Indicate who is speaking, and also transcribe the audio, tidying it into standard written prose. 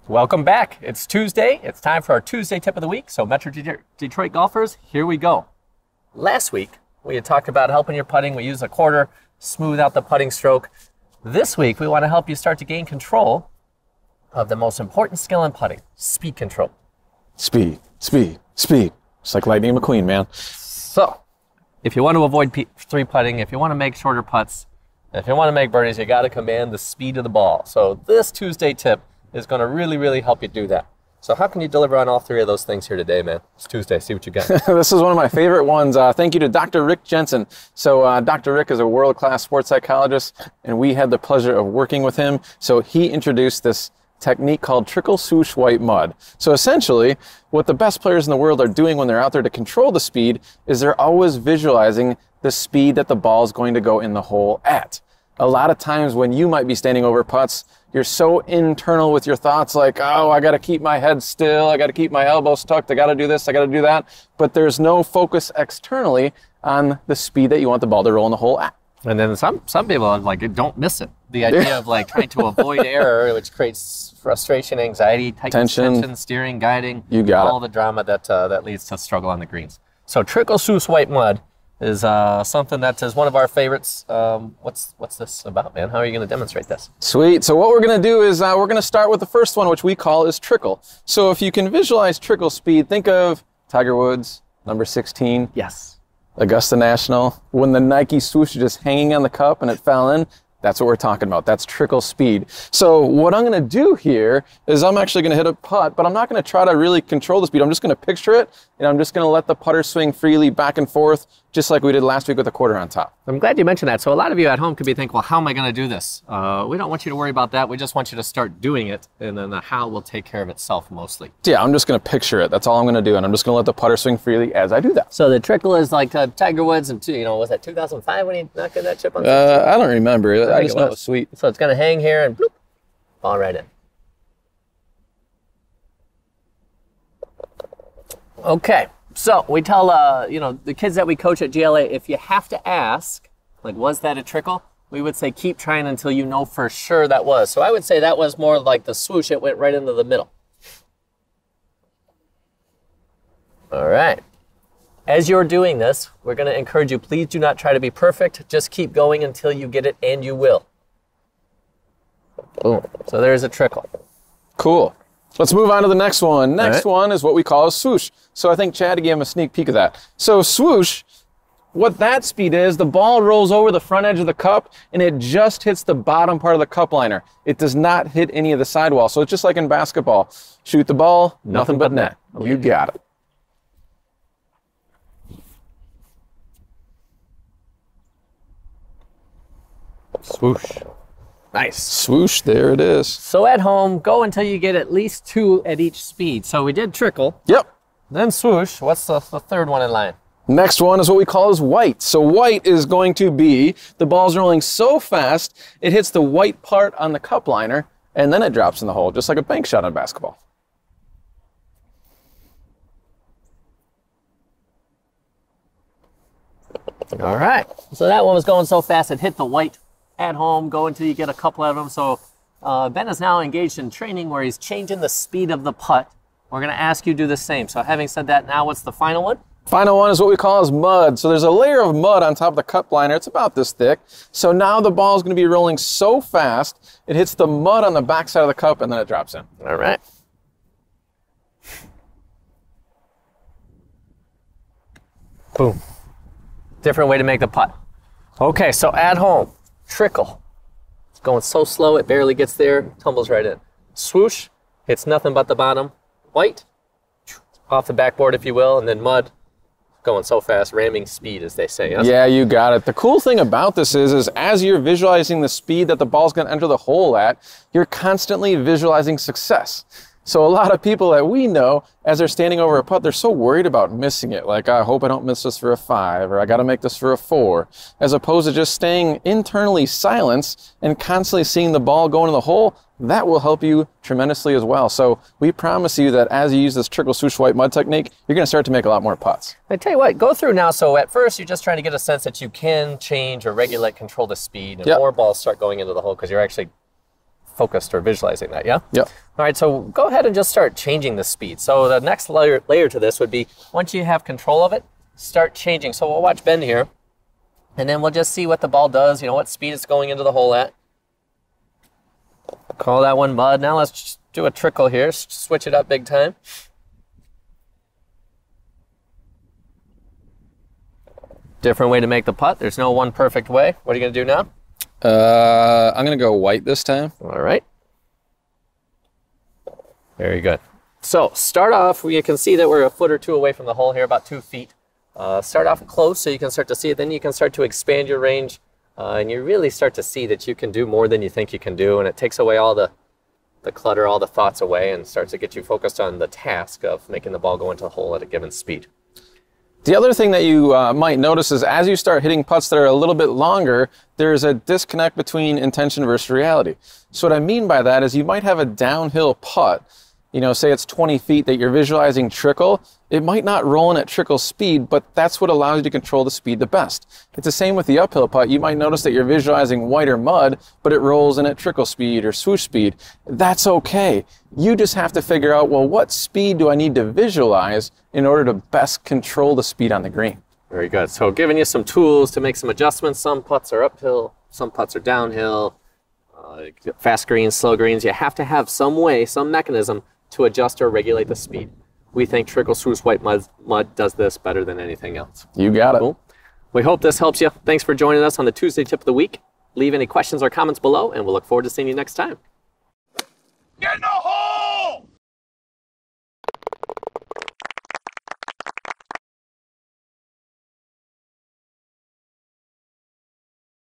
Speaker 1: Welcome back. It's Tuesday. It's time for our Tuesday tip of the week. So Metro Detroit golfers, here we go. Last week, we had talked about helping your putting. We used a quarter, smooth out the putting stroke. This week, we want to help you start to gain control of the most important skill in putting, speed control.
Speaker 2: Speed, speed, speed. It's like Lightning McQueen, man.
Speaker 1: So, if you want to avoid three putting, if you want to make shorter putts, if you want to make birdies, you got to command the speed of the ball. So this Tuesday tip is going to really help you do that. So how can you deliver on all three of those things here today, man? It's Tuesday. See what you got.
Speaker 2: This is one of my favorite ones. Thank you to Dr. Rick Jensen. So Dr. Rick is a world-class sports psychologist, and we had the pleasure of working with him. So he introduced this technique called trickle swoosh white mud. So essentially, what the best players in the world are doing when they're out there to control the speed is they're always visualizing the speed that the ball is going to go in the hole at. A lot of times when you might be standing over putts, you're so internal with your thoughts like, oh, I got to keep my head still, I got to keep my elbows tucked, I got to do this, I got to do that. But there's no focus externally on the speed that you want the ball to roll in the hole at.
Speaker 1: And then some people are like, don't miss it. The idea of like trying to avoid error, which creates frustration, anxiety, tension, steering, guiding,
Speaker 2: you got
Speaker 1: all the drama that leads to struggle on the greens. So trickle swoosh white mud is something that is one of our favorites. What's this about, man? How are you going to demonstrate this?
Speaker 2: Sweet. So what we're going to do is we're going to start with the first one, which we call is trickle. So if you can visualize trickle speed, think of Tiger Woods, number 16.
Speaker 1: Yes.
Speaker 2: Augusta National. When the Nike swoosh is just hanging on the cup and it fell in, that's what we're talking about. That's trickle speed. So what I'm going to do here is I'm actually going to hit a putt, but I'm not going to try to really control the speed. I'm just going to picture it, and I'm just going to let the putter swing freely back and forth, just like we did last week with the quarter on top.
Speaker 1: I'm glad you mentioned that. So a lot of you at home could be thinking, well, how am I going to do this? We don't want you to worry about that. We just want you to start doing it, and then the how will take care of itself mostly.
Speaker 2: Yeah, I'm just going to picture it. That's all I'm going to do, and I'm just going to let the putter swing freely as I do that.
Speaker 1: So the trickle is like Tiger Woods, and was that 2005 when he knocked in that chip on?
Speaker 2: I don't remember. I just know it was sweet.
Speaker 1: So it's going to hang here and bloop, ball right in. Okay, so we tell the kids that we coach at GLA, if you have to ask, like, was that a trickle? We would say keep trying until you know for sure that was. So I would say that was more like the swoosh. It went right into the middle. All right. As you're doing this, we're going to encourage you, please do not try to be perfect. Just keep going until you get it, and you will. Boom. So there's a trickle.
Speaker 2: Cool. Let's move on to the next one. Next one is what we call a swoosh. So I think Chad gave him a sneak peek of that. So swoosh, what that speed is, the ball rolls over the front edge of the cup and it just hits the bottom part of the cup liner. It does not hit any of the sidewall. So it's just like in basketball. Shoot the ball, nothing but net. You got it.
Speaker 1: Swoosh. Nice.
Speaker 2: Swoosh, there it is.
Speaker 1: So at home, go until you get at least 2 at each speed. So we did trickle.
Speaker 2: Yep.
Speaker 1: Then swoosh. What's the third one in line?
Speaker 2: Next one is what we call is white. So white is going to be the ball's rolling so fast, it hits the white part on the cup liner, and then it drops in the hole, just like a bank shot on basketball.
Speaker 1: All right. So that one was going so fast, it hit the white. At home, go until you get a couple of them. So Ben is now engaged in training where he's changing the speed of the putt. We're going to ask you to do the same. So having said that, now what's the final one?
Speaker 2: Final one is what we call is mud. So there's a layer of mud on top of the cup liner. It's about this thick. So now the ball is going to be rolling so fast, it hits the mud on the backside of the cup and then it drops in.
Speaker 1: All right. Boom. Different way to make the putt. Okay, so at home. Trickle. It's going so slow it barely gets there, tumbles right in. Swoosh, hits nothing but the bottom. White, off the backboard if you will, and then mud, going so fast, ramming speed as they say. Yes?
Speaker 2: Yeah, you got it. The cool thing about this is as you're visualizing the speed that the ball's going to enter the hole at, you're constantly visualizing success. So a lot of people that we know, as they're standing over a putt, they're so worried about missing it. Like, I hope I don't miss this for a 5, or I got to make this for a 4, as opposed to just staying internally silenced and constantly seeing the ball go into the hole. That will help you tremendously as well. So we promise you that as you use this trickle swoosh white mud technique, you're going to start to make a lot more putts.
Speaker 1: I tell you what, go through now. So at first, you're just trying to get a sense that you can change or regulate, control the speed, and more balls start going into the hole because you're actually focused or visualizing that, yeah?
Speaker 2: Yep.
Speaker 1: All right, so go ahead and just start changing the speed. So the next layer to this would be, once you have control of it, start changing. So we'll watch Ben here, and then we'll just see what the ball does, you know, what speed it's going into the hole at. Call that one mud. Now let's just do a trickle here, switch it up big time. Different way to make the putt. There's no one perfect way. What are you going to do now?
Speaker 2: I'm going to go white this time.
Speaker 1: All right. Very good. So start off, you can see that we're a foot or two away from the hole here, about 2 feet. Start off close so you can start to see it. Then you can start to expand your range, and you really start to see that you can do more than you think you can do, and it takes away all the clutter, all the thoughts away, and starts to get you focused on the task of making the ball go into the hole at a given speed.
Speaker 2: The other thing that you might notice is as you start hitting putts that are a little bit longer, there's a disconnect between intention versus reality. So what I mean by that is you might have a downhill putt, you know, say it's 20 feet that you're visualizing trickle. It might not roll in at trickle speed, but that's what allows you to control the speed the best. It's the same with the uphill putt. You might notice that you're visualizing white or mud, but it rolls in at trickle speed or swoosh speed. That's okay. You just have to figure out, well, what speed do I need to visualize in order to best control the speed on the green?
Speaker 1: Very good. So giving you some tools to make some adjustments. Some putts are uphill, some putts are downhill, fast greens, slow greens. You have to have some way, some mechanism to adjust or regulate the speed. We think trickle swoosh white mud does this better than anything else.
Speaker 2: You got it.
Speaker 1: Cool. We hope this helps you. Thanks for joining us on the Tuesday Tip of the Week. Leave any questions or comments below, and we'll look forward to seeing you next time.